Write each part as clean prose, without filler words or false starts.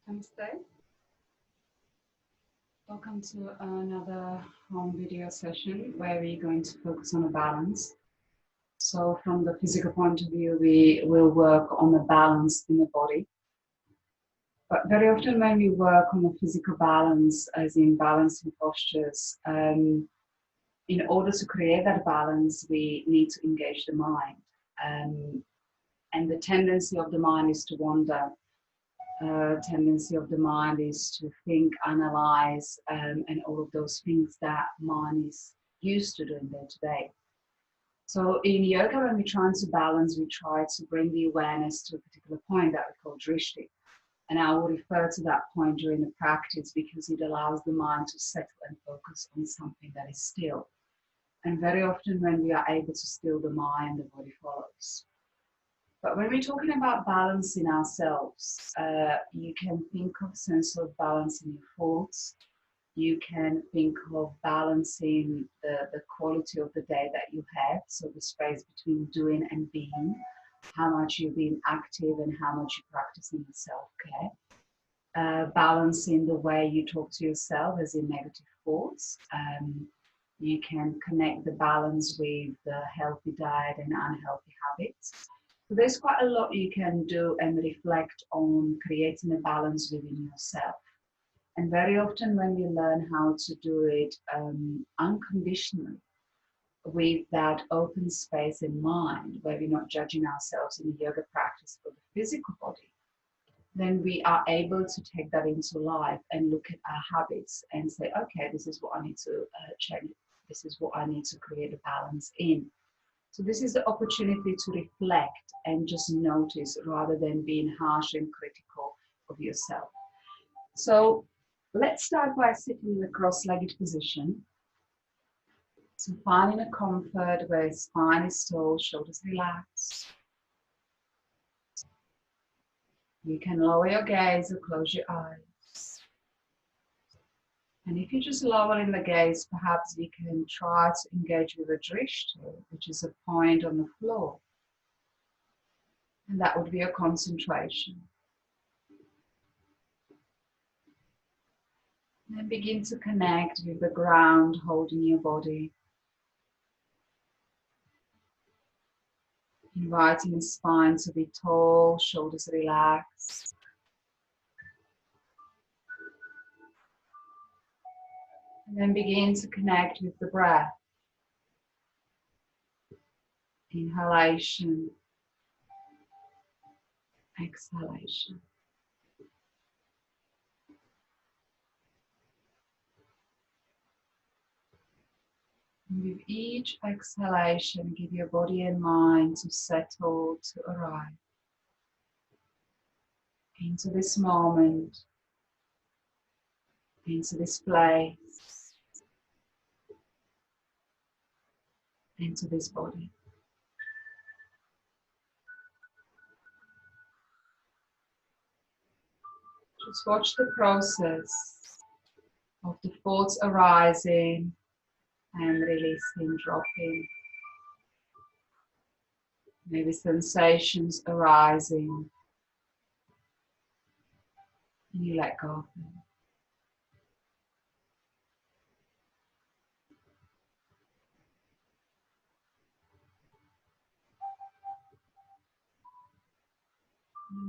Namaste. Welcome to another home video session where we're going to focus on a balance. So from the physical point of view, we will work on the balance in the body. But very often when we work on the physical balance, as in balancing postures, in order to create that balance, we need to engage the mind. And the tendency of the mind is to wander. Tendency of the mind is to think, analyze, and all of those things that mind is used to doing day to day. So in yoga, when we're trying to balance, we try to bring the awareness to a particular point that we call drishti. And I will refer to that point during the practice because it allows the mind to settle and focus on something that is still. And very often when we are able to still the mind, the body follows. But when we're talking about balancing ourselves, you can think of sense of balancing your thoughts. You can think of balancing the quality of the day that you have, so the space between doing and being, how much you're being active and how much you're practicing self-care. Balancing the way you talk to yourself as in negative thoughts. You can connect the balance with the healthy diet and unhealthy habits. So there's quite a lot you can do and reflect on creating a balance within yourself. And very often when we learn how to do it unconditionally, with that open space in mind, where we're not judging ourselves in the yoga practice for the physical body, then we are able to take that into life and look at our habits and say, okay, this is what I need to change. This is what I need to create a balance in. So this is the opportunity to reflect and just notice rather than being harsh and critical of yourself. So let's start by sitting in a cross-legged position. So finding a comfort where spine is tall, shoulders relaxed. You can lower your gaze or close your eyes. And if you're just lowering the gaze, perhaps you can try to engage with a drishti, which is a point on the floor. And that would be a concentration. And begin to connect with the ground holding your body. Inviting the spine to be tall, shoulders relaxed. And then begin to connect with the breath. Inhalation, exhalation. And with each exhalation, give your body and mind to settle, to arrive into this moment, into this place, into this body. Just watch the process of the thoughts arising and releasing, dropping. Maybe sensations arising. And you let go of them.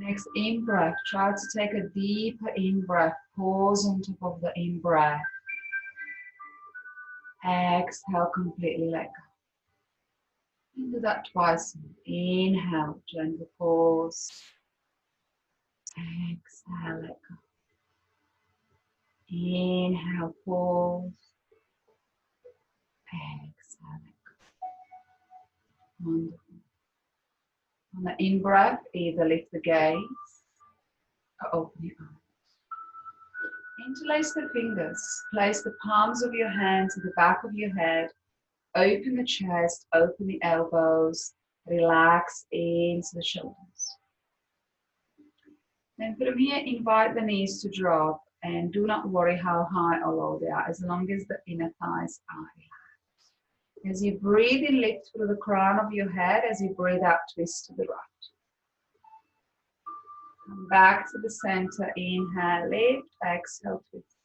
Next in-breath, try to take a deeper in-breath. Pause on top of the in-breath. Exhale, completely let go. And do that twice. Inhale, gentle pause. Exhale, let go. Inhale, pause. Exhale, let go. Wonderful. On the in-breath, either lift the gaze or open your eyes. Interlace the fingers. Place the palms of your hands at the back of your head. Open the chest, open the elbows, relax into the shoulders. Then from here, invite the knees to drop and do not worry how high or low they are, as long as the inner thighs are relaxed. As you breathe in, lift through the crown of your head. As you breathe out, twist to the right. Come back to the center. Inhale, lift. Exhale, twist.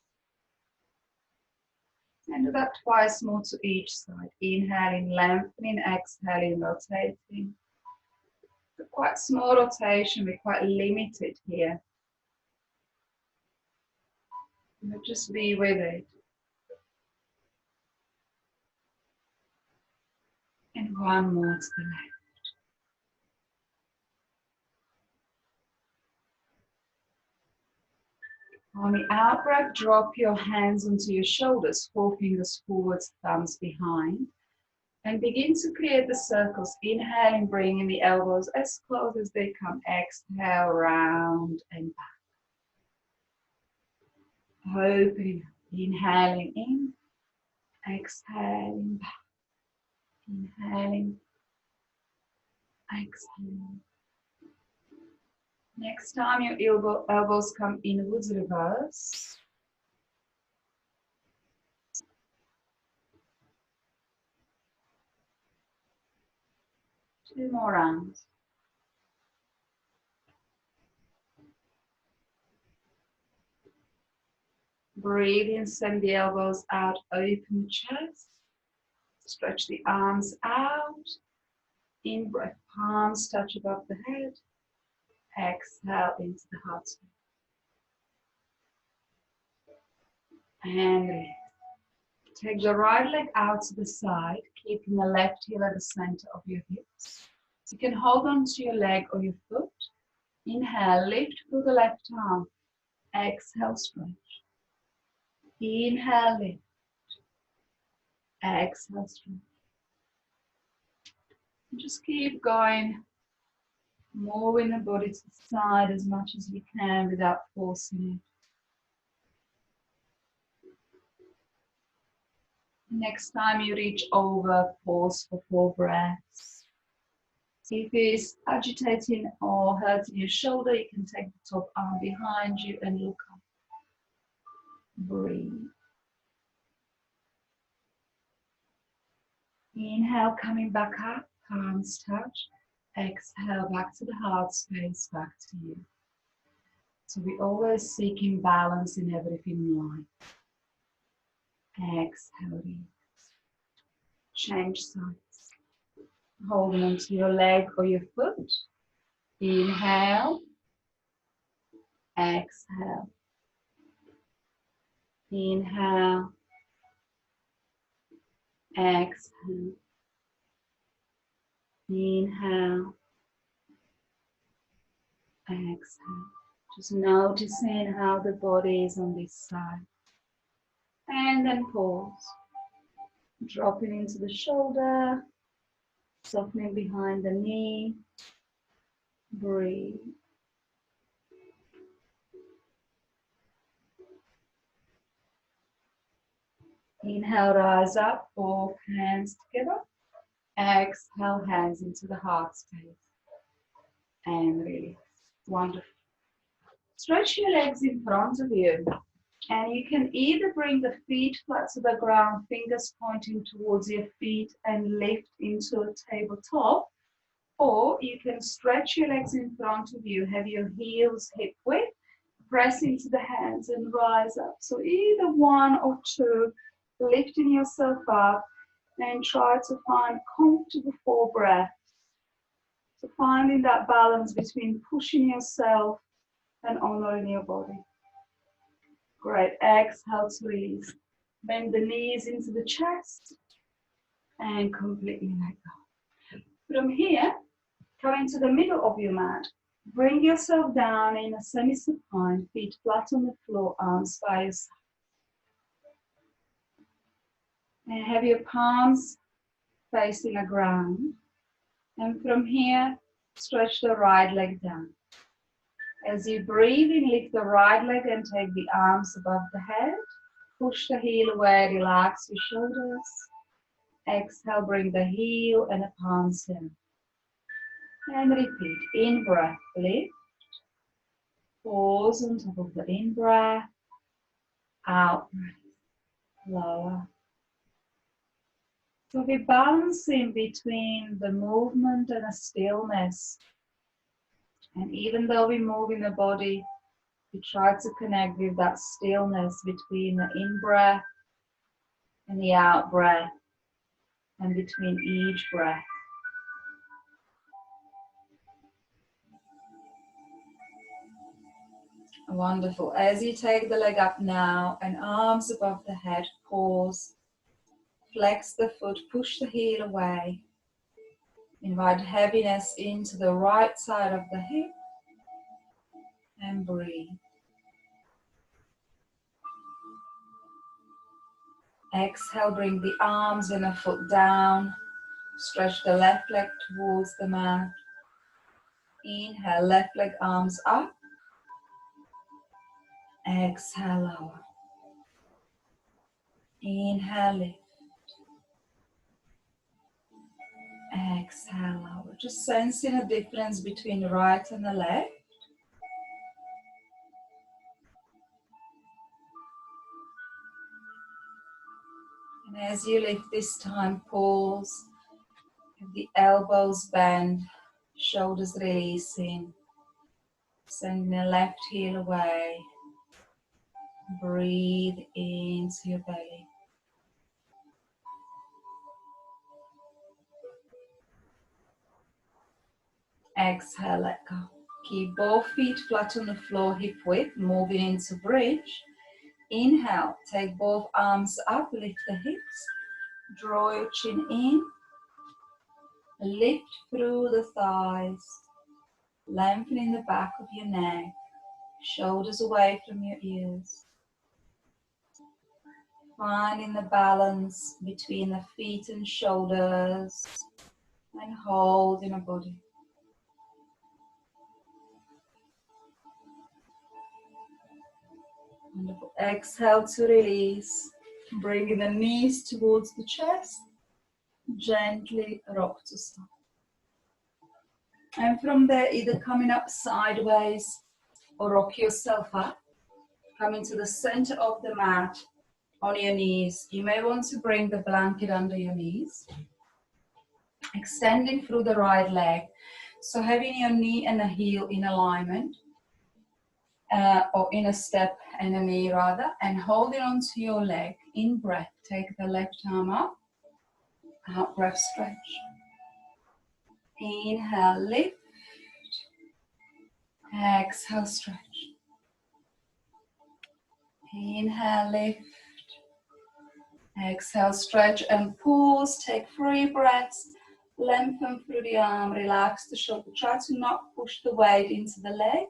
And do that twice more to each side. Inhaling, lengthening. Exhaling, rotating. Quite small rotation. We're quite limited here. But just be with it. And one more to the left. On the out breath, drop your hands onto your shoulders, forefingers forwards, thumbs behind. And begin to create the circles. Inhaling, bringing the elbows as close as they come. Exhale, round and back. Opening up. Inhaling in. Exhaling back. Inhaling. Exhaling. Next time your elbows come inwards, reverse. Two more rounds. Breathe in, send the elbows out, open the chest. Stretch the arms out. In breath, palms touch above the head. Exhale into the heart space. And release. Take the right leg out to the side, keeping the left heel at the center of your hips. You can hold on to your leg or your foot. Inhale, lift through the left arm. Exhale, stretch. Inhale, lift. Exhale, stretch. And just keep going, moving the body to the side as much as you can without forcing it. Next time you reach over, pause for 4 breaths. If it's agitating or hurting your shoulder, you can take the top arm behind you and look up. Breathe. Inhale, coming back up, palms touch. Exhale, back to the heart space, back to you. So we're always seeking balance in everything in life. Exhale, release. Change sides. Holding onto your leg or your foot. Inhale. Exhale. Inhale. Exhale. Inhale. Exhale. Just noticing how the body is on this side. And then pause. Dropping into the shoulder. Softening behind the knee. Breathe. Inhale, rise up, both hands together. Exhale, hands into the heart space. And release. Wonderful. Stretch your legs in front of you. And you can either bring the feet flat to the ground, fingers pointing towards your feet and lift into a tabletop. Or you can stretch your legs in front of you, have your heels hip width, press into the hands and rise up. So either one or two, lifting yourself up and try to find comfortable 4 breaths. So finding that balance between pushing yourself and honoring your body. Great, exhale to release. Bend the knees into the chest and completely let go. From here, come into the middle of your mat. Bring yourself down in a semi-supine, feet flat on the floor, arms by your side. And have your palms facing the ground. And from here, stretch the right leg down. As you breathe in, lift the right leg and take the arms above the head. Push the heel away, relax your shoulders. Exhale, bring the heel and the palms down. And repeat. In breath, lift. Pause on top of the in breath. Out breath. Lower. So we're balancing between the movement and the stillness. And even though we move in the body, we try to connect with that stillness between the in-breath and the out-breath, and between each breath. Wonderful. As you take the leg up now and arms above the head, pause. Flex the foot, push the heel away. Invite heaviness into the right side of the hip and breathe. Exhale, bring the arms and the foot down. Stretch the left leg towards the mat. Inhale, left leg, arms up. Exhale, lower. Inhale, lift. Exhale, lower. Just sensing a difference between the right and the left. And as you lift this time, pause. The elbows bend, shoulders releasing. Send the left heel away. Breathe into your belly. Exhale, let go. Keep both feet flat on the floor, hip width, moving into bridge. Inhale, take both arms up, lift the hips. Draw your chin in. Lift through the thighs. Lengthening the back of your neck. Shoulders away from your ears. Finding the balance between the feet and shoulders. And holding a body. Wonderful. Exhale to release. Bringing the knees towards the chest. Gently rock to stop. And from there, either coming up sideways or rock yourself up. Coming to the center of the mat on your knees. You may want to bring the blanket under your knees. Extending through the right leg. So having your knee and the heel in alignment. Or in a step and a knee rather. And holding onto your leg. In breath, take the left arm up. Out breath, stretch. Inhale, lift. Exhale, stretch. Inhale, lift. Exhale, stretch and pause. Take 3 breaths. Lengthen through the arm. Relax the shoulder. Try to not push the weight into the leg.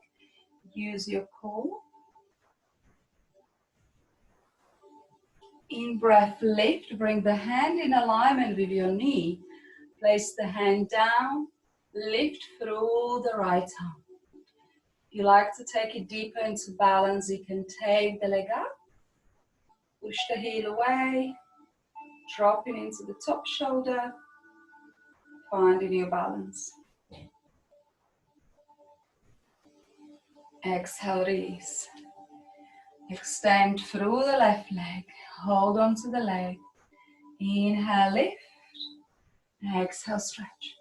Use your core. In breath, lift. Bring the hand in alignment with your knee. Place the hand down. Lift through the right arm. If you like to take it deeper into balance, you can take the leg up. Push the heel away. Dropping into the top shoulder. Finding your balance. Exhale, release. Extend through the left leg. Hold on to the leg. Inhale, lift. Exhale, stretch.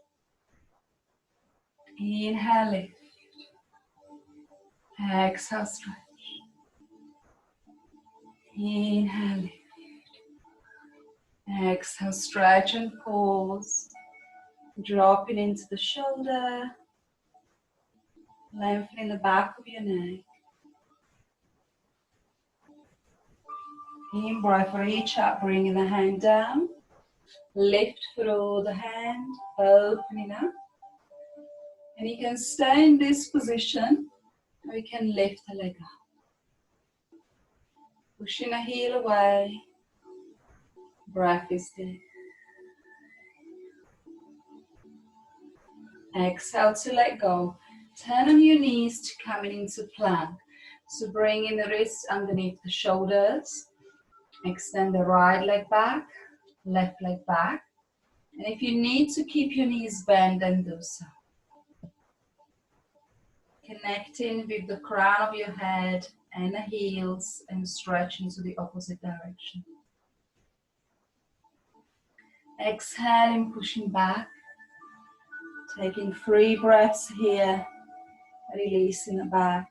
Inhale, lift. Exhale, stretch. Inhale, lift. Exhale, stretch and pause. Dropping into the shoulder. Lengthening the back of your neck. In breath, reach up, bringing the hand down. Lift through the hand, opening up. And you can stay in this position, or you can lift the leg up. Pushing the heel away. Breath is deep. Exhale to let go. Turn on your knees to coming into plank. So bringing the wrists underneath the shoulders. Extend the right leg back, left leg back. And if you need to keep your knees bent, then do so. Connecting with the crown of your head and the heels and stretching to the opposite direction. Exhaling, pushing back. Taking 3 breaths here. releasing it back.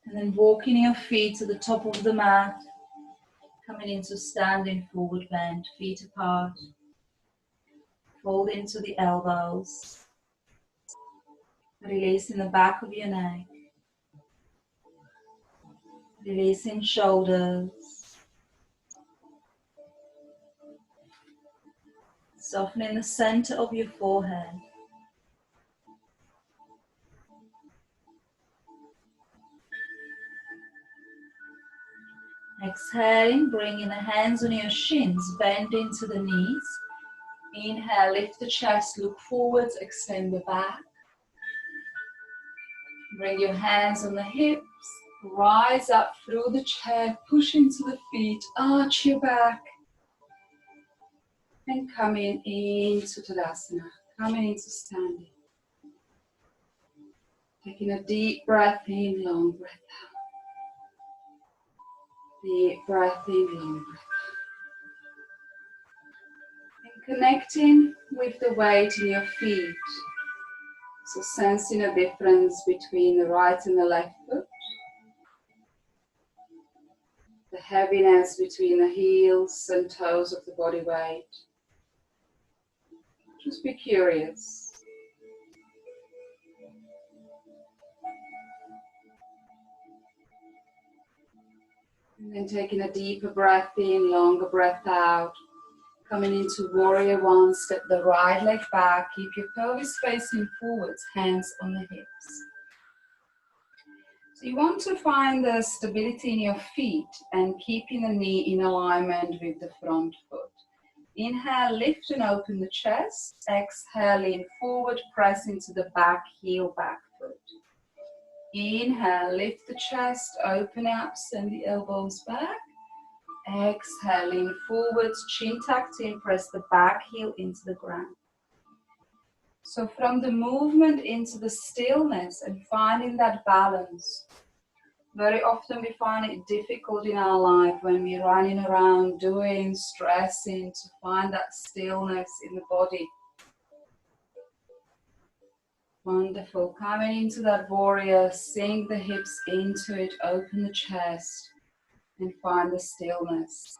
And then walking your feet to the top of the mat, coming into standing forward bend, feet apart. Fold into the elbows, releasing the back of your neck, releasing shoulders, softening the center of your forehead. Exhaling, bringing the hands on your shins, bend into the knees. Inhale, lift the chest, look forwards, extend the back. Bring your hands on the hips, rise up through the chair, push into the feet, arch your back. And coming into Tadasana, coming into standing. Taking a deep breath in, long breath out. Deep breath in, long breath out. And connecting with the weight in your feet. So sensing a difference between the right and the left foot. The heaviness between the heels and toes of the body weight. Just be curious. And then taking a deeper breath in, longer breath out. Coming into warrior one, step the right leg back, keep your pelvis facing forwards, hands on the hips. So you want to find the stability in your feet and keeping the knee in alignment with the front foot. Inhale, lift and open the chest. Exhale, lean forward, press into the back heel, back foot. Inhale, lift the chest, open up, send the elbows back. Exhale, lean forwards, chin tucked in, press the back heel into the ground. So from the movement into the stillness and finding that balance. Very often we find it difficult in our life when we're running around doing, stressing, to find that stillness in the body. Wonderful. Coming into that warrior, sink the hips into it, open the chest and find the stillness.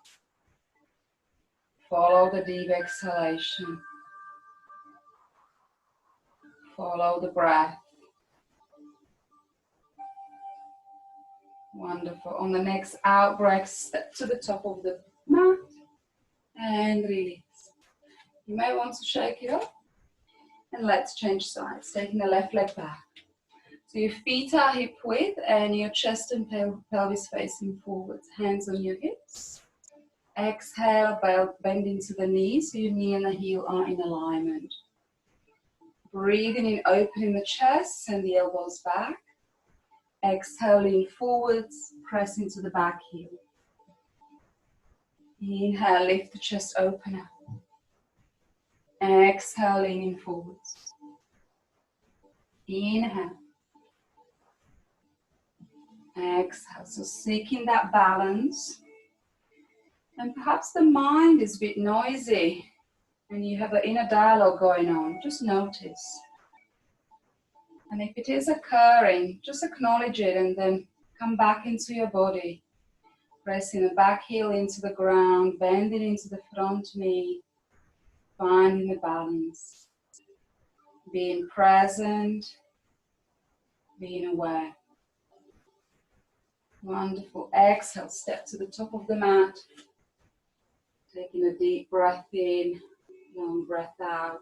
Follow the deep exhalation. Follow the breath. Wonderful. On the next out breath, step to the top of the mat and release. You may want to shake it up and let's change sides. Taking the left leg back. So your feet are hip width and your chest and pelvis facing forwards. Hands on your hips. Exhale, bend into the knees so your knee and the heel are in alignment. Breathing in, opening the chest, send the elbows back. Exhale, lean forwards, press into the back heel. Inhale, lift the chest, open up. Exhale, leaning forwards. Inhale. Exhale, so seeking that balance. And perhaps the mind is a bit noisy and you have an inner dialogue going on. Just notice. And if it is occurring, just acknowledge it and then come back into your body. Pressing the back heel into the ground, bending into the front knee, finding the balance. Being present, being aware. Wonderful. Exhale, step to the top of the mat. Taking a deep breath in, long breath out.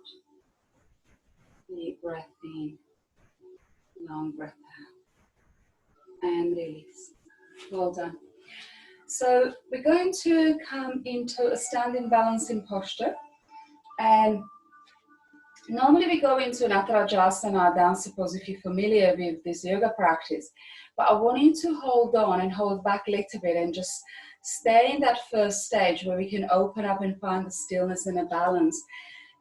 Deep breath in, long breath out. And release. Well done. So we're going to come into a standing balancing posture. And normally we go into an Natarajasana, dance pose if you're familiar with this yoga practice. But I want you to hold on and hold back a little bit and just stay in that first stage where we can open up and find the stillness and a balance.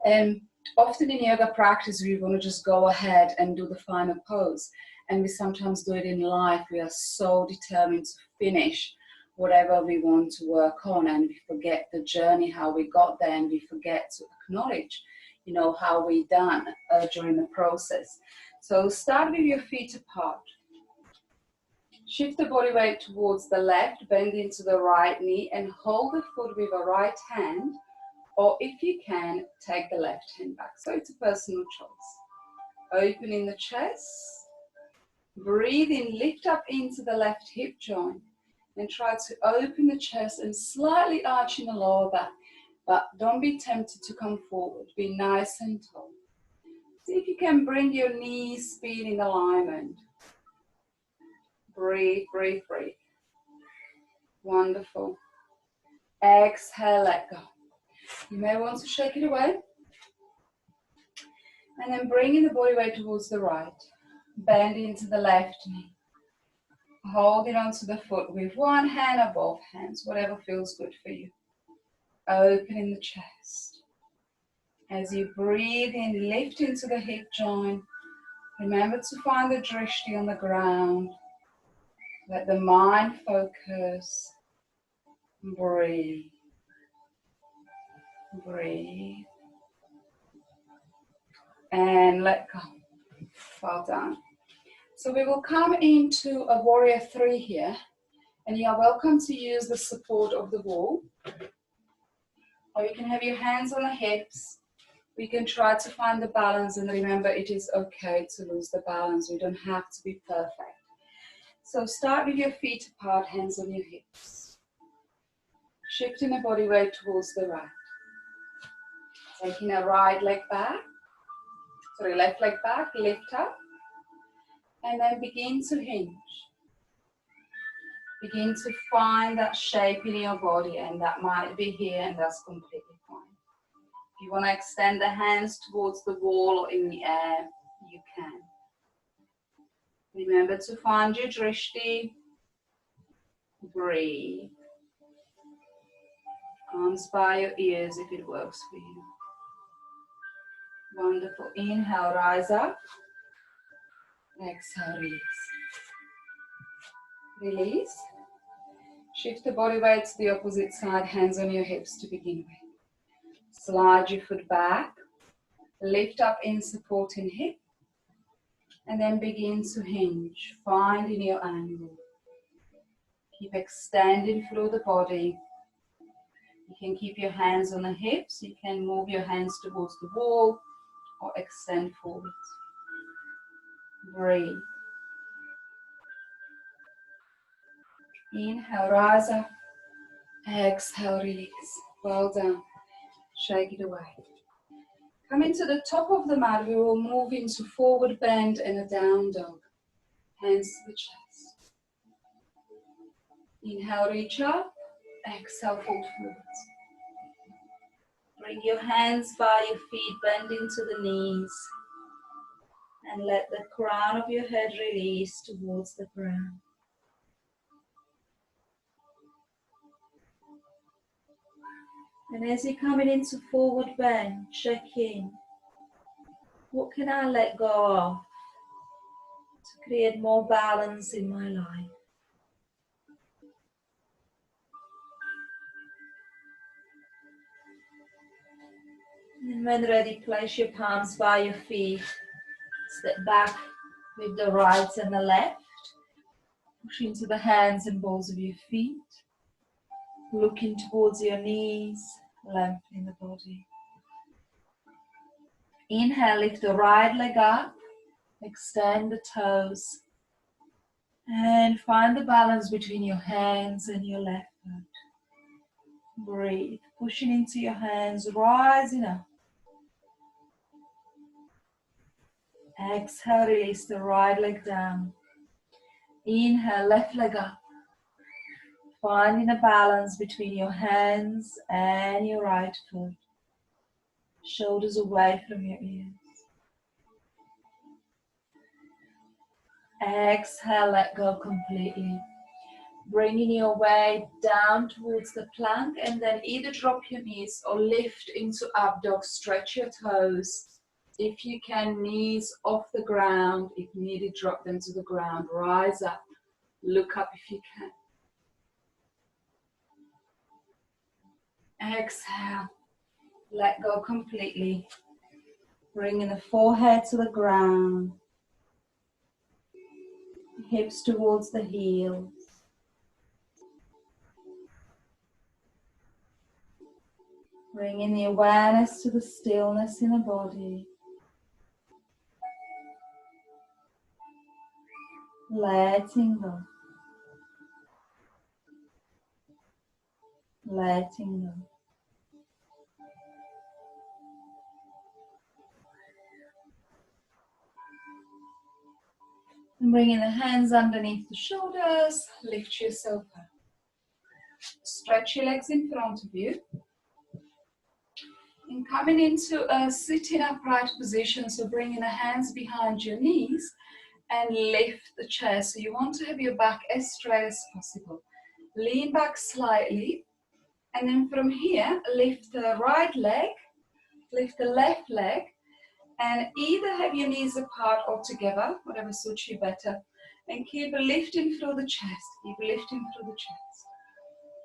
And often in yoga practice, we want to just go ahead and do the final pose. And we sometimes do it in life. We are so determined to finish whatever we want to work on, and we forget the journey, how we got there, and we forget to acknowledge, you know, how we done during the process. So start with your feet apart. Shift the body weight towards the left, bend into the right knee and hold the foot with a right hand, or if you can, take the left hand back. So it's a personal choice. Opening the chest, breathe in, lift up into the left hip joint and try to open the chest and slightly arching the lower back, but don't be tempted to come forward. Be nice and tall. See if you can bring your knees, feet in alignment. Breathe, breathe, breathe. Wonderful. Exhale, let go. You may want to shake it away. And then bringing the body weight towards the right. Bend into the left knee. Holding onto the foot with one hand or both hands, whatever feels good for you. Opening the chest. As you breathe in, lift into the hip joint. Remember to find the drishti on the ground. Let the mind focus. Breathe. Breathe. And let go. Well done. So we will come into a warrior 3 here. And you are welcome to use the support of the wall. Or you can have your hands on the hips. We can try to find the balance, and remember it is okay to lose the balance. We don't have to be perfect. So start with your feet apart, hands on your hips. Shifting the body weight towards the right. Taking a right leg back, left leg back, lift up. And then begin to hinge. Begin to find that shape in your body, and that might be here, and that's completely fine. If you want to extend the hands towards the wall or in the air, you can. Remember to find your drishti. Breathe. Arms by your ears if it works for you. Wonderful. Inhale, rise up. Exhale, release. Release. Shift the body weight to the opposite side, hands on your hips to begin with. Slide your foot back. Lift up in supporting hip. And then begin to hinge, finding your angle. Keep extending through the body. You can keep your hands on the hips. You can move your hands towards the wall or extend forward. Breathe. Inhale, rise up. Exhale, release. Well done. Shake it away. Coming to the top of the mat, we will move into forward bend and a down dog. Hands to the chest. Inhale, reach up. Exhale, fold forwards. Bring your hands by your feet, bend into the knees. And let the crown of your head release towards the ground. And as you're coming into forward bend, check in. What can I let go of to create more balance in my life? And when ready, place your palms by your feet. Step back with the right and the left. Push into the hands and balls of your feet. Looking towards your knees, lengthening the body. Inhale, lift the right leg up. Extend the toes. And find the balance between your hands and your left foot. Breathe, pushing into your hands, rising up. Exhale, release the right leg down. Inhale, left leg up. Finding a balance between your hands and your right foot. Shoulders away from your ears. Exhale, let go completely. Bringing your weight down towards the plank, and then either drop your knees or lift into up dog. Stretch your toes. If you can, knees off the ground. If needed, drop them to the ground. Rise up. Look up if you can. Exhale. Let go completely. Bringing the forehead to the ground. Hips towards the heels. Bringing the awareness to the stillness in the body. Letting go. Letting go. And bringing the hands underneath the shoulders, lift yourself up. Stretch your legs in front of you. And coming into a sitting upright position, so bringing the hands behind your knees and lift the chest. So you want to have your back as straight as possible. Lean back slightly, and then from here, lift the right leg, lift the left leg, and either have your knees apart or together, whatever suits you better, and keep lifting through the chest, keep lifting through the chest.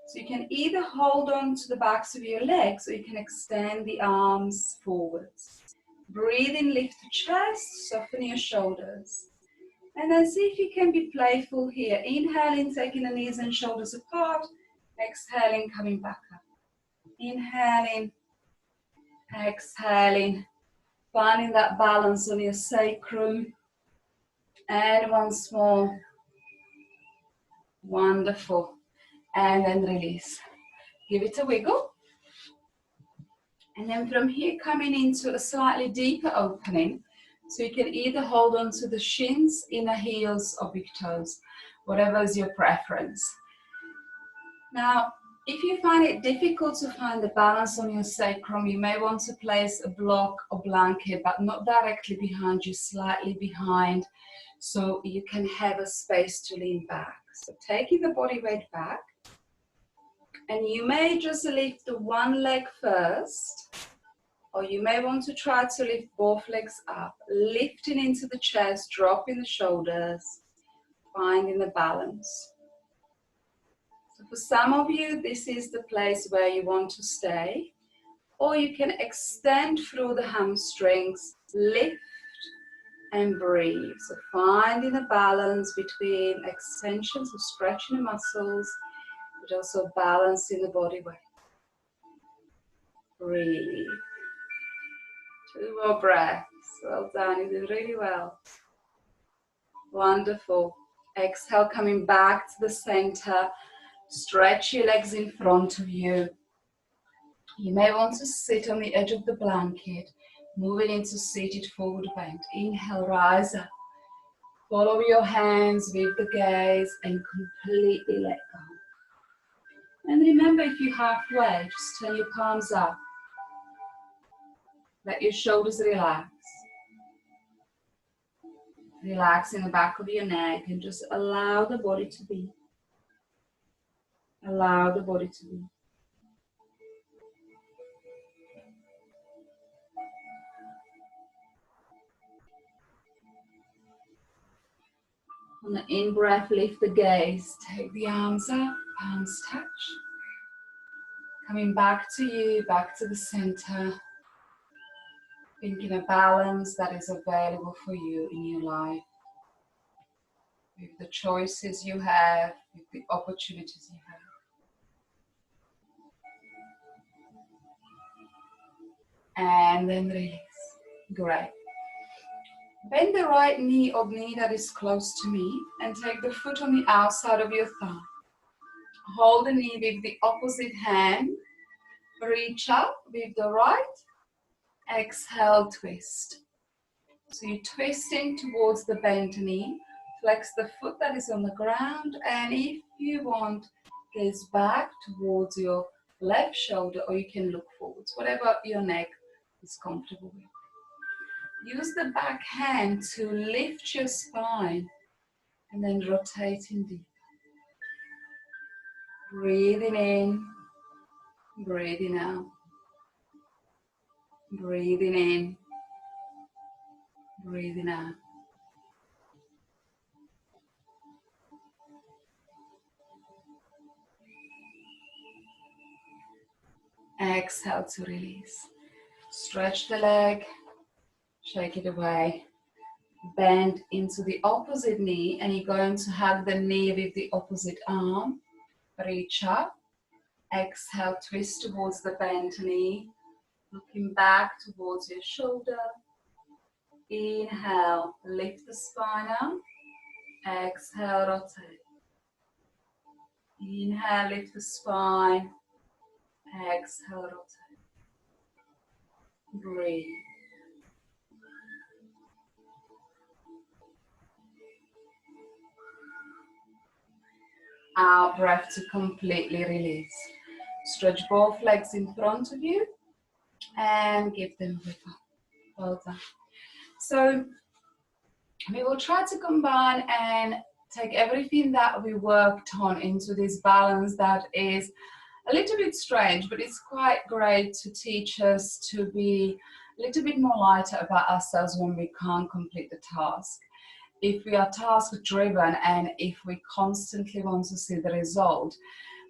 So you can either hold on to the backs of your legs or you can extend the arms forwards. Breathe in, lift the chest, soften your shoulders. And then see if you can be playful here. Inhaling, taking the knees and shoulders apart. Exhaling, coming back up. Inhaling, exhaling. Finding that balance on your sacrum. And once more. Wonderful. And then release. Give it a wiggle. And then from here, coming into a slightly deeper opening. So you can either hold on to the shins, inner heels, or big toes, whatever is your preference. Now, if you find it difficult to find the balance on your sacrum, you may want to place a block or blanket, but not directly behind you, slightly behind, so you can have a space to lean back. So taking the body weight back, and you may just lift the one leg first, or you may want to try to lift both legs up, lifting into the chest, dropping the shoulders, finding the balance. So for some of you, this is the place where you want to stay, or you can extend through the hamstrings, lift and breathe. So finding a balance between extensions, so stretching the muscles, but also balancing the body weight. Breathe. 2 more breaths. Well done, you did really well. Wonderful. Exhale, coming back to the center. Stretch your legs in front of you. You may want to sit on the edge of the blanket, moving into seated forward bend. Inhale, rise up. Follow your hands with the gaze and completely let go. And remember, if you're halfway, just turn your palms up. Let your shoulders relax. Relax in the back of your neck and just allow the body to be. Allow the body to be. On the in-breath, lift the gaze. Take the arms up, palms touch. Coming back to you, back to the center. Thinking a balance that is available for you in your life. With the choices you have, with the opportunities you have. And then release. Great. Bend the right knee or knee that is close to me and take the foot on the outside of your thigh. Hold the knee with the opposite hand. Reach up with the right. Exhale, twist. So you're twisting towards the bent knee. Flex the foot that is on the ground, and if you want, gaze back towards your left shoulder, or you can look forwards, whatever your neck is comfortable with. Use the back hand to lift your spine and then rotating deep. Breathing in, breathing out. Breathing in, breathing out. Exhale to release. Stretch the leg, Shake it away. Bend into the opposite knee, and you're going to hug the knee with the opposite arm. Reach up. Exhale, twist towards the bent knee. Looking back towards your shoulder. Inhale, lift the spine up. Exhale, rotate. Inhale, lift the spine. Exhale, rotate. Breathe. Out breath to completely release. Stretch both legs in front of you and give them a wiggle. Well done. So we will try to combine and take everything that we worked on into this balance that is a little bit strange, but it's quite great to teach us to be a little bit more lighter about ourselves when we can't complete the task. If we are task driven and if we constantly want to see the result,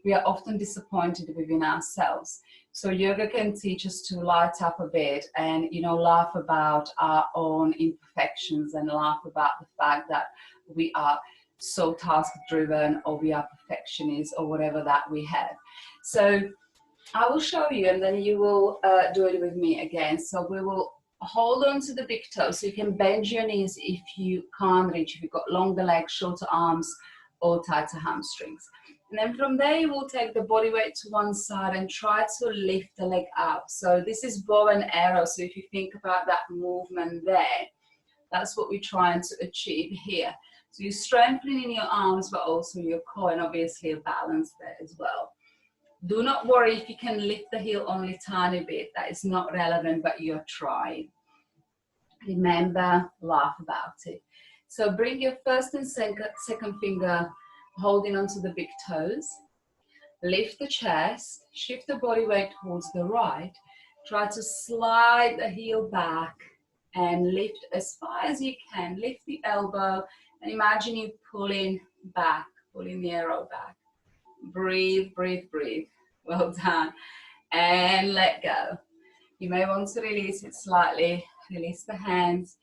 we are often disappointed within ourselves. So yoga can teach us to light up a bit and, you know, laugh about our own imperfections and laugh about the fact that we are so task driven or we are perfectionists or whatever that we have. So I will show you and then you will do it with me again. So we will hold on to the big toe, so you can bend your knees if you can't reach, if you've got longer legs, shorter arms, or tighter hamstrings. And then from there, you will take the body weight to one side and try to lift the leg up. So this is bow and arrow. So if you think about that movement there, that's what we're trying to achieve here. So you're strengthening your arms, but also your core, and obviously a balance there as well. Do not worry if you can lift the heel only a tiny bit. That is not relevant, but you're trying. Remember, laugh about it. So bring your first and second finger holding onto the big toes. Lift the chest, shift the body weight towards the right. Try to slide the heel back and lift as far as you can. Lift the elbow and imagine you pulling back, pulling the arrow back. Breathe, breathe, breathe. Well done. And let go. You may want to release it slightly. Release the hands.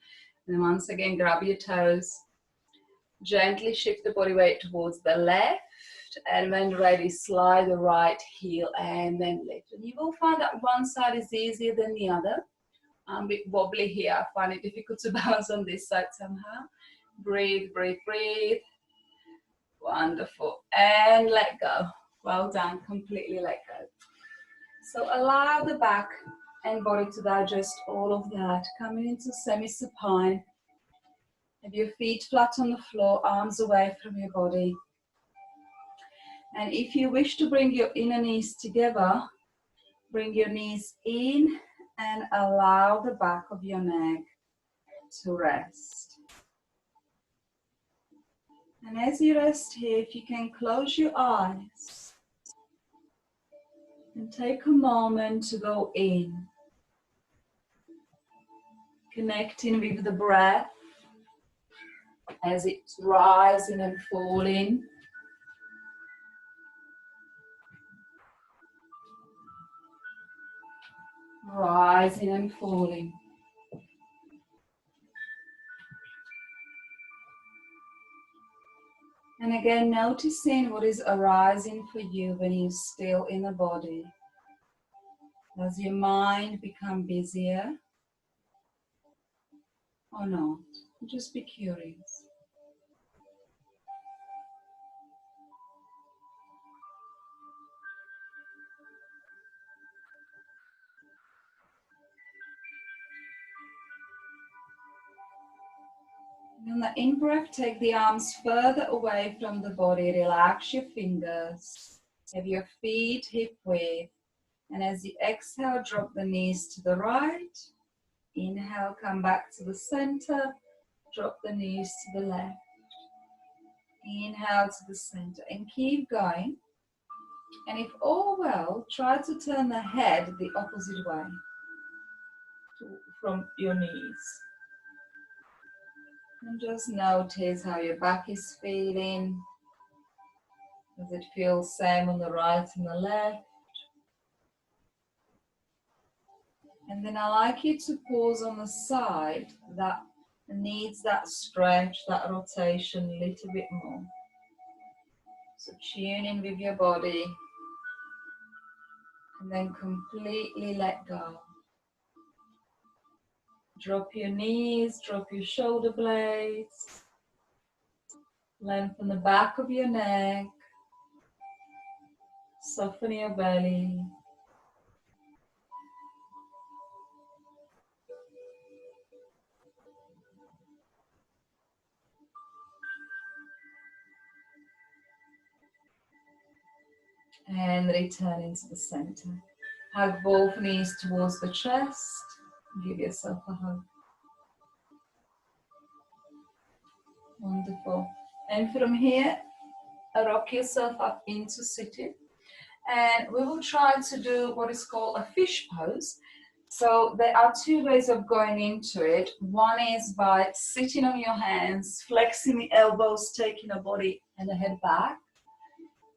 And once again, grab your toes. Gently shift the body weight towards the left. And when ready, slide the right heel and then lift. And you will find that one side is easier than the other. I'm a bit wobbly here. I find it difficult to balance on this side somehow. Breathe, breathe, breathe. Wonderful. And let go. Well done. Completely let go. So allow the back and body to digest all of that. Coming into semi-supine. Have your feet flat on the floor, arms away from your body. And if you wish to bring your inner knees together, bring your knees in and allow the back of your neck to rest. And as you rest here, if you can close your eyes and take a moment to go in, connecting with the breath as it's rising and falling. Rising and falling. And again, noticing what is arising for you when you're still in the body. Does your mind become busier or not? Just be curious. And on the in-breath, take the arms further away from the body. Relax your fingers. Have your feet hip width. And as you exhale, drop the knees to the right. Inhale, come back to the center. Drop the knees to the left. Inhale to the center. And keep going. And if all well, try to turn the head the opposite way from your knees. And just notice how your back is feeling. Does it feel same on the right and the left? And then I like you to pause on the side that needs that stretch, that rotation a little bit more. So tune in with your body and then completely let go. Drop your knees, drop your shoulder blades, lengthen the back of your neck, soften your belly. And return into the center. Hug both knees towards the chest. Give yourself a hug. Wonderful. And from here, rock yourself up into sitting. And we will try to do what is called a fish pose. So there are two ways of going into it. One is by sitting on your hands, flexing the elbows, taking the body and the head back.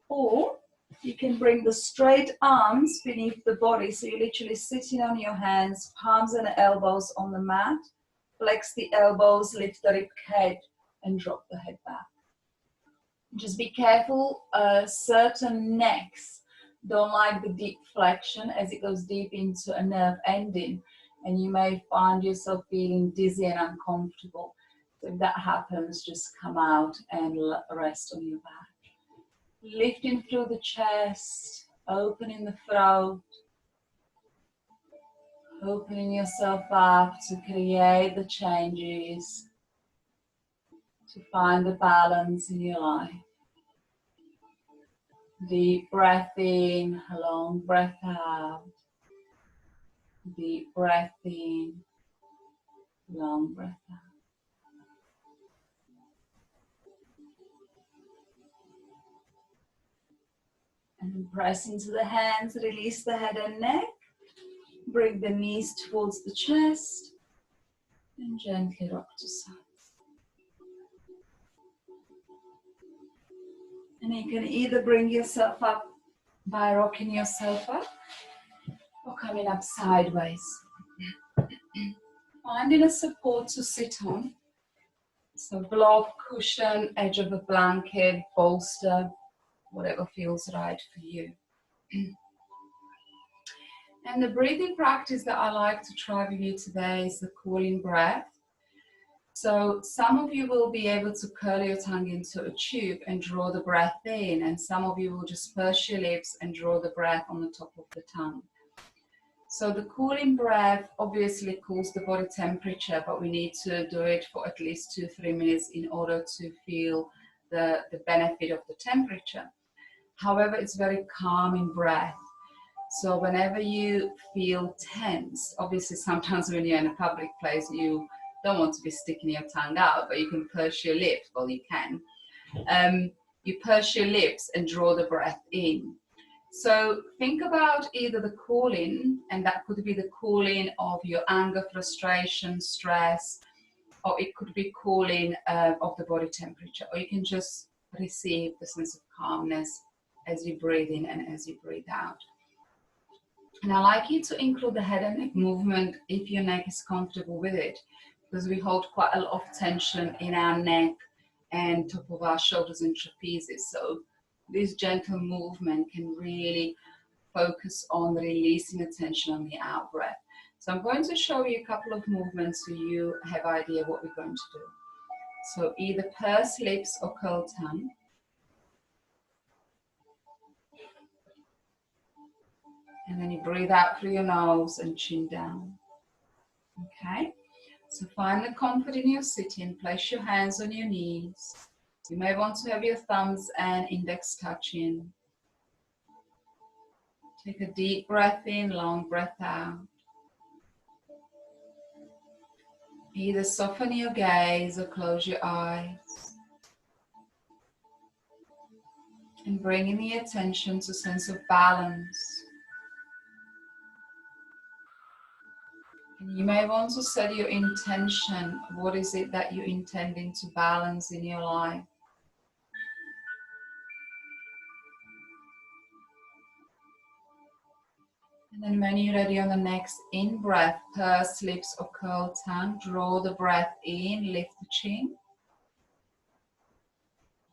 Or you can bring the straight arms beneath the body. So you're literally sitting on your hands, palms and elbows on the mat. Flex the elbows, lift the rib cage and drop the head back. Just be careful, certain necks don't like the deep flexion as it goes deep into a nerve ending and you may find yourself feeling dizzy and uncomfortable. So if that happens, just come out and rest on your back. Lifting through the chest, opening the throat, opening yourself up to create the changes, to find the balance in your life. Deep breath in, long breath out. Deep breath in, long breath out. And press into the hands, release the head and neck. Bring the knees towards the chest and gently rock to sides. And you can either bring yourself up by rocking yourself up or coming up sideways. Finding a support to sit on. So block, cushion, edge of a blanket, bolster, whatever feels right for you. And the breathing practice that I like to try with you today is the cooling breath. So some of you will be able to curl your tongue into a tube and draw the breath in, and some of you will just purse your lips and draw the breath on the top of the tongue. So the cooling breath obviously cools the body temperature, but we need to do it for at least 2-3 minutes in order to feel the benefit of the temperature. However, it's very calming breath. So whenever you feel tense, obviously sometimes when you're in a public place, you don't want to be sticking your tongue out, but you can purse your lips. Well, you can. You purse your lips and draw the breath in. So think about either the cooling, and that could be the cooling of your anger, frustration, stress, or it could be cooling of the body temperature, or you can just receive the sense of calmness as you breathe in and as you breathe out. And I like you to include the head and neck movement if your neck is comfortable with it, because we hold quite a lot of tension in our neck and top of our shoulders and trapezes. So this gentle movement can really focus on releasing the tension on the out breath. So I'm going to show you a couple of movements so you have an idea what we're going to do. So either pursed lips or curled tongue. And then you breathe out through your nose and chin down. Okay? So find the comfort in your sitting. Place your hands on your knees. You may want to have your thumbs and index touching. Take a deep breath in, long breath out. Either soften your gaze or close your eyes. And bringing the attention to a sense of balance. And you may want to set your intention. What is it that you're intending to balance in your life? And then when you're ready on the next in-breath, pursed lips or curled tongue, draw the breath in, lift the chin.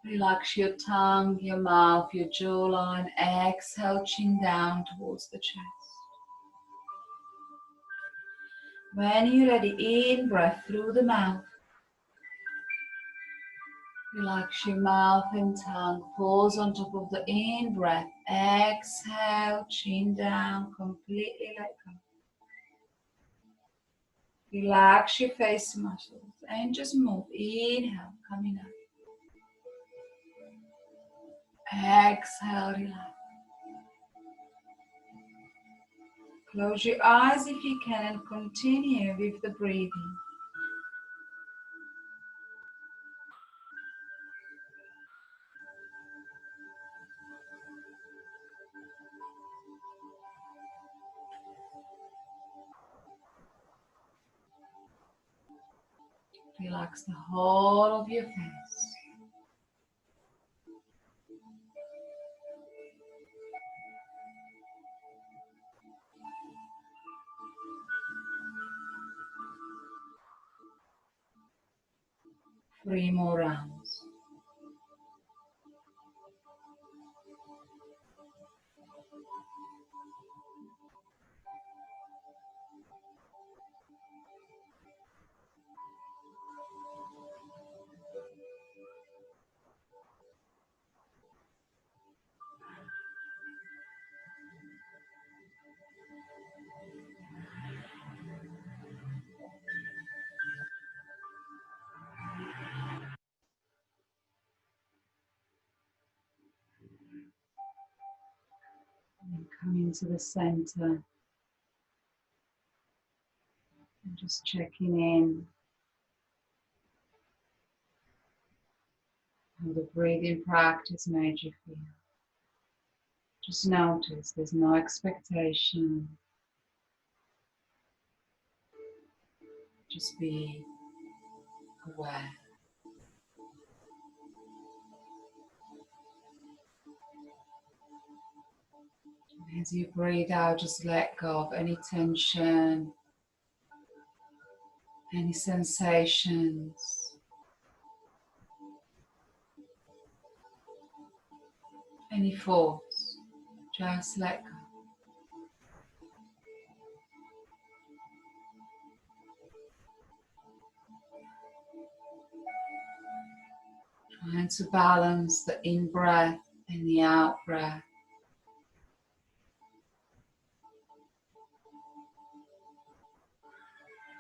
Relax your tongue, your mouth, your jawline. Exhale, chin down towards the chest. When you're ready, in breath through the mouth. Relax your mouth and tongue. Pause on top of the in breath. Exhale, chin down, completely let go. Relax your face muscles and just move. Inhale, coming up. Exhale, relax. Close your eyes if you can and continue with the breathing. Relax the whole of your face. Three more rounds. And coming to the center. And just checking in how the breathing practice made you feel. Just notice there's no expectation. Just be aware. As you breathe out, just let go of any tension, any sensations, any thoughts. Just let go. Trying to balance the in-breath and the out-breath.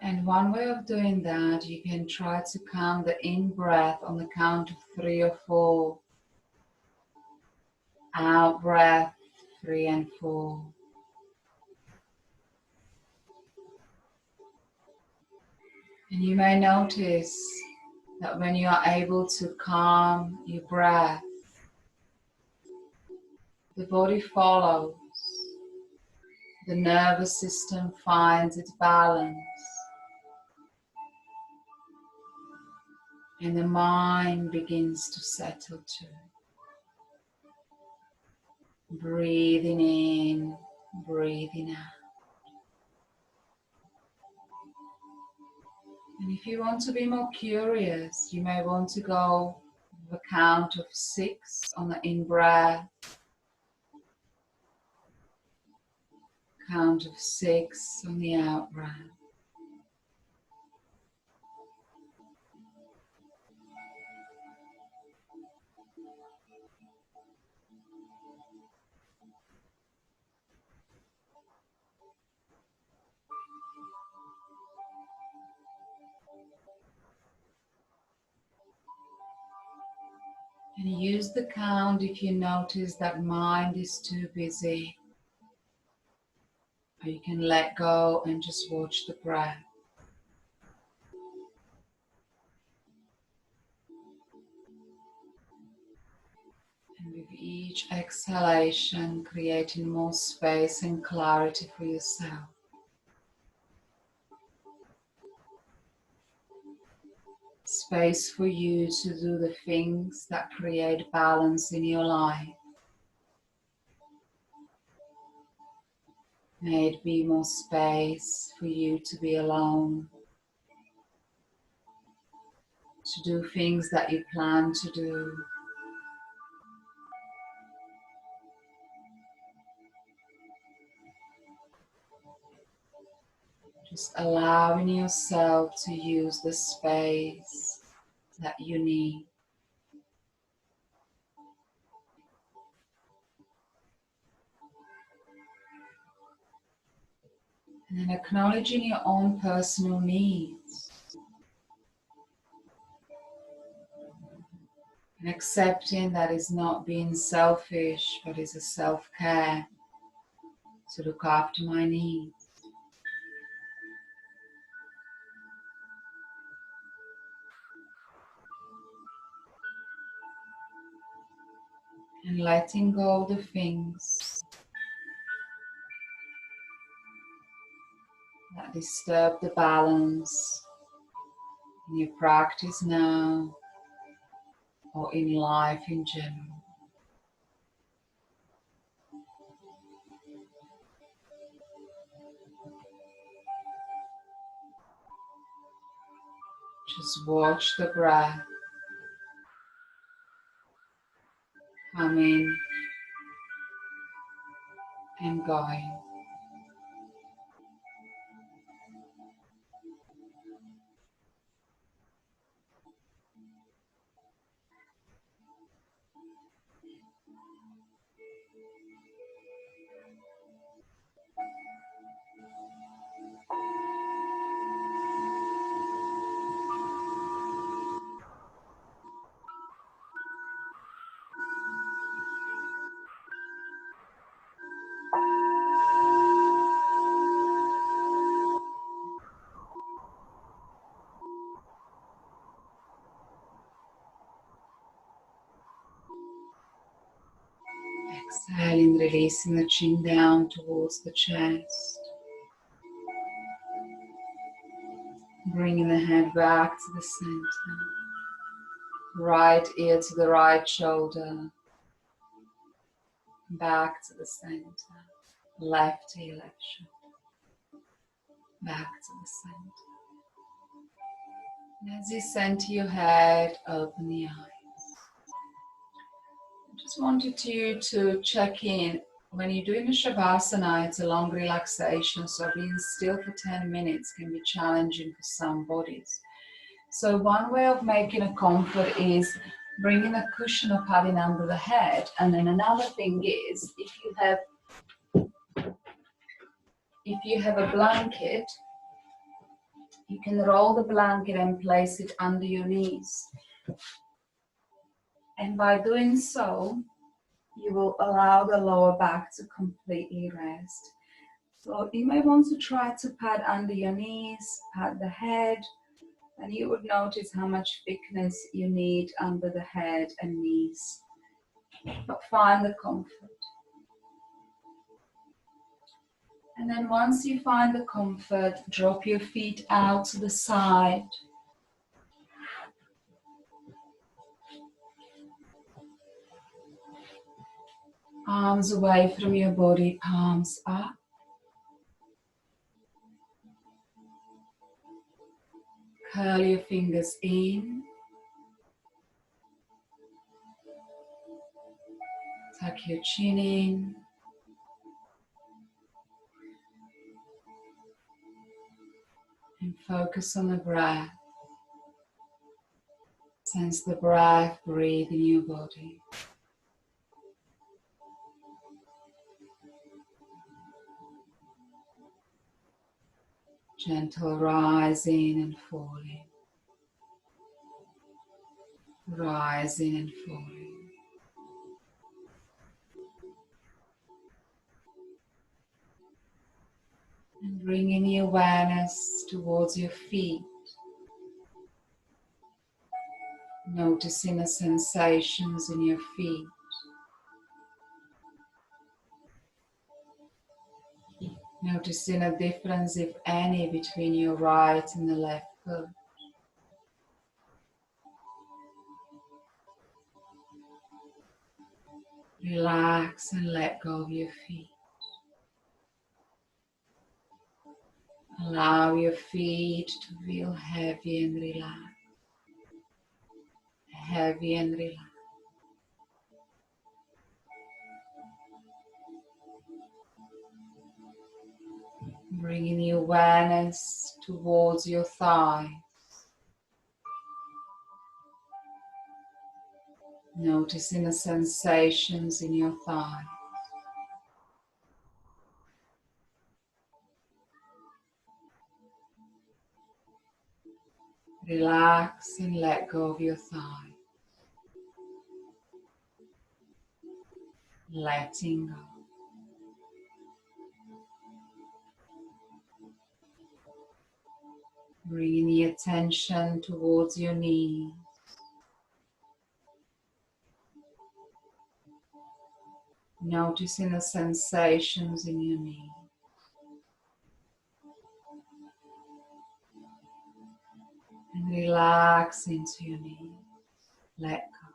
And one way of doing that, you can try to count the in-breath on the count of 3 or 4. Out-breath, 3 and 4. And you may notice that when you are able to calm your breath, the body follows. The nervous system finds its balance. And the mind begins to settle too. Breathing in, breathing out. And if you want to be more curious, you may want to go with a count of 6 on the in-breath, count of 6 on the out-breath. And use the count if you notice that mind is too busy. Or you can let go and just watch the breath. And with each exhalation, creating more space and clarity for yourself. Space for you to do the things that create balance in your life. May it be more space for you to be alone, to do things that you plan to do. Just allowing yourself to use the space that you need. And then acknowledging your own personal needs. And accepting that is not being selfish, but is a self-care to look after my needs. And letting go of the things that disturb the balance in your practice now or in life in general. Just watch the breath coming and going. Exhaling, releasing the chin down towards the chest. Bringing the head back to the center. Right ear to the right shoulder. Back to the center. Left ear, left shoulder. Back to the center. And as you center your head, open the eyes. I just wanted you to check in. When you're doing a Shavasana, it's a long relaxation, so being still for 10 minutes can be challenging for some bodies. So one way of making a comfort is bringing a cushion or padding under the head. And then another thing is, if you have a blanket, you can roll the blanket and place it under your knees. And by doing so, you will allow the lower back to completely rest. So you may want to try to pad under your knees, pad the head, and you would notice how much thickness you need under the head and knees. But find the comfort. And then once you find the comfort, drop your feet out to the side. Arms away from your body, palms up. Curl your fingers in. Tuck your chin in. And focus on the breath. Sense the breath breathe in your body. Gentle rising and falling. Rising and falling. And bringing the awareness towards your feet. Noticing the sensations in your feet. Noticing a difference, if any, between your right and the left foot. Relax and let go of your feet. Allow your feet to feel heavy and relaxed. Heavy and relaxed. Bringing the awareness towards your thighs. Noticing the sensations in your thighs. Relax and let go of your thighs. Letting go. Bringing the attention towards your knees. Noticing the sensations in your knees. And relax into your knees. Let go.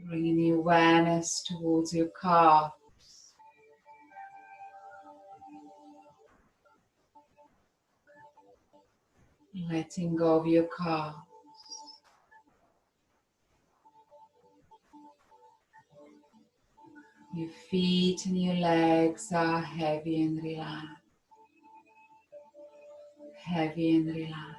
Bringing the awareness towards your calf. Letting go of your calf. Your feet and your legs are heavy and relaxed. Heavy and relaxed.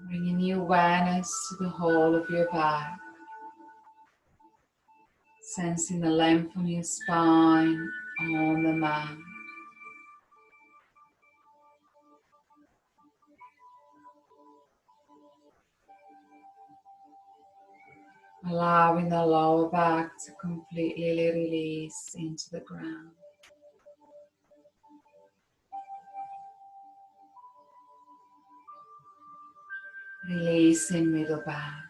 Bringing the awareness to the whole of your back. Sensing the length from your spine on the mat. Allowing the lower back to completely release into the ground. Releasing middle back.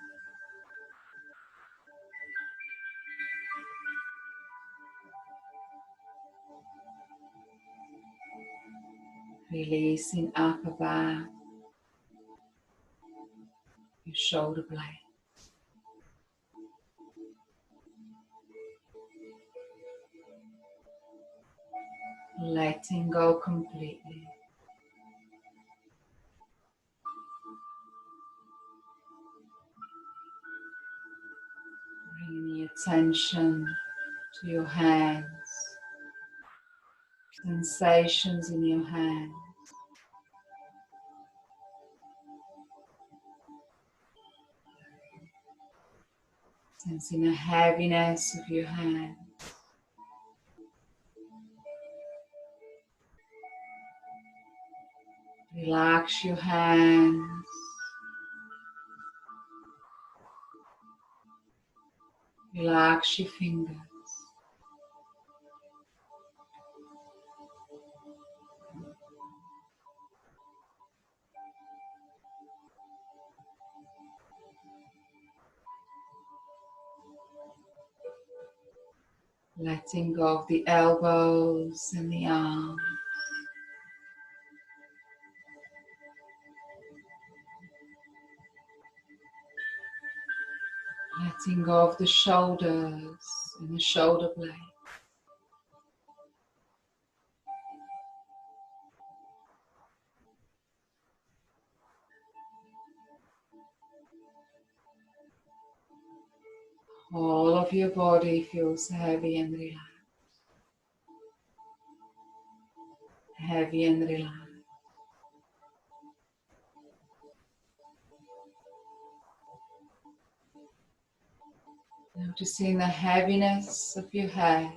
Releasing upper back. Your shoulder blade. Letting go completely. Bringing the attention to your hands. Sensations in your hands. Sensing the heaviness of your hands. Relax your hands. Relax your fingers. Letting go of the elbows and the arms. Letting go of the shoulders and the shoulder blade. All of your body feels heavy and relaxed. Heavy and relaxed. Noticing the heaviness of your head.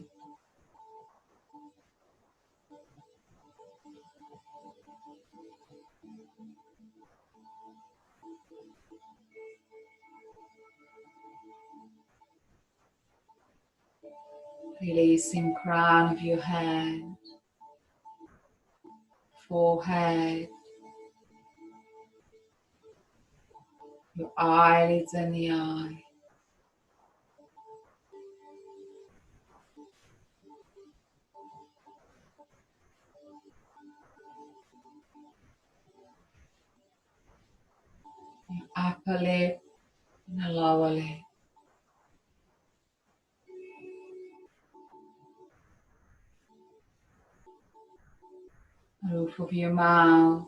Releasing crown of your head. Forehead. Your eyelids and the eye. upper lip, and the lower lip. Roof of your mouth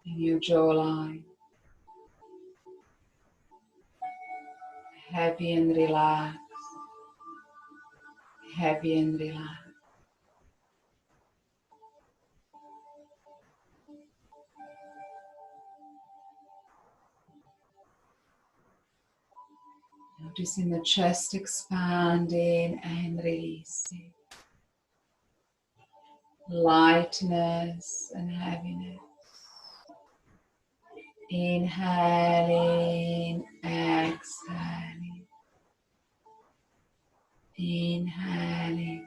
and your jawline. Heavy and relaxed. Heavy and relaxed. Noticing the chest expanding and releasing. Lightness and heaviness. Inhaling, exhaling. Inhaling,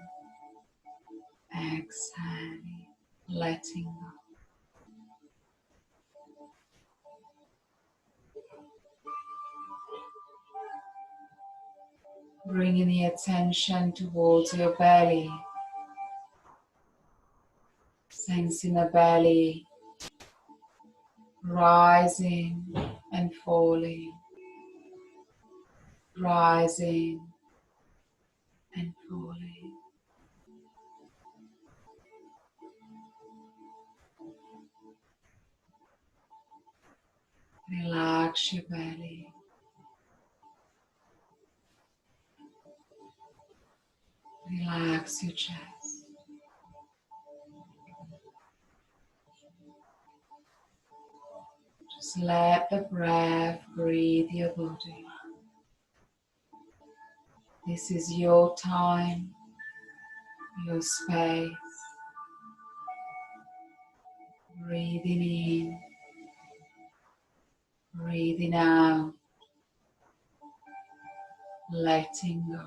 exhaling. Letting go. Bringing the attention towards your belly. Sensing the belly rising and falling. Rising and falling. Relax your belly. Relax your chest. Just let the breath breathe your body. This is your time, your space. Breathing in, breathing out, letting go,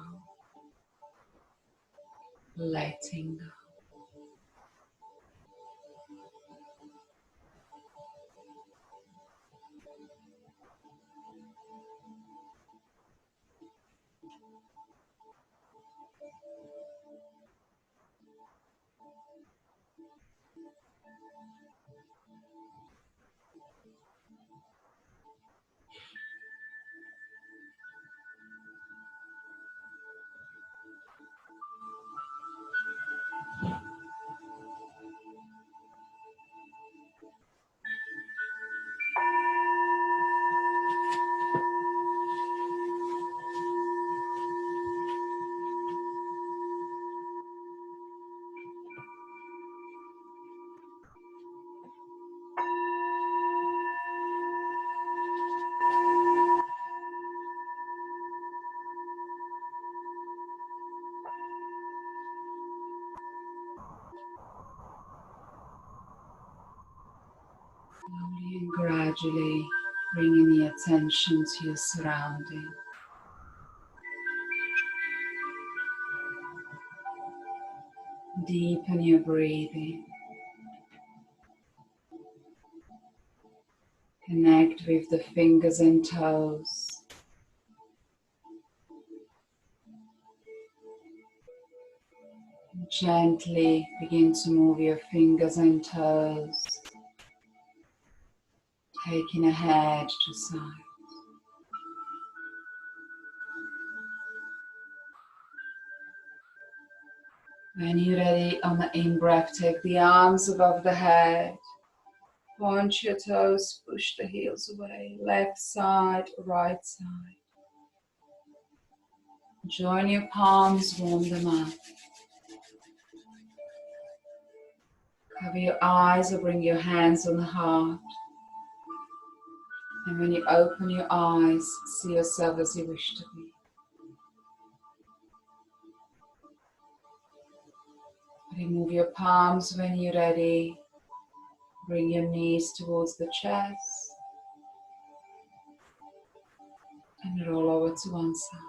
letting go. Slowly and gradually bringing the attention to your surroundings. Deepen your breathing. Connect with the fingers and toes. Gently begin to move your fingers and toes, taking a head to side. When you're ready, on the in-breath, take the arms above the head. Point your toes, push the heels away. Left side, right side. Join your palms, warm them up. Cover your eyes or bring your hands on the heart. And when you open your eyes, see yourself as you wish to be. Remove your palms when you're ready. Bring your knees towards the chest. And roll over to one side.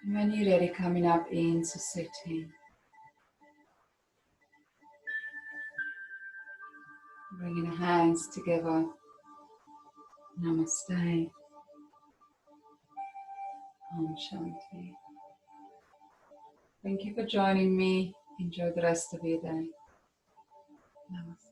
And when you're ready, coming up into sitting. Bringing the hands together. Namaste. Om Shanti. Thank you for joining me. Enjoy the rest of your day. Namaste.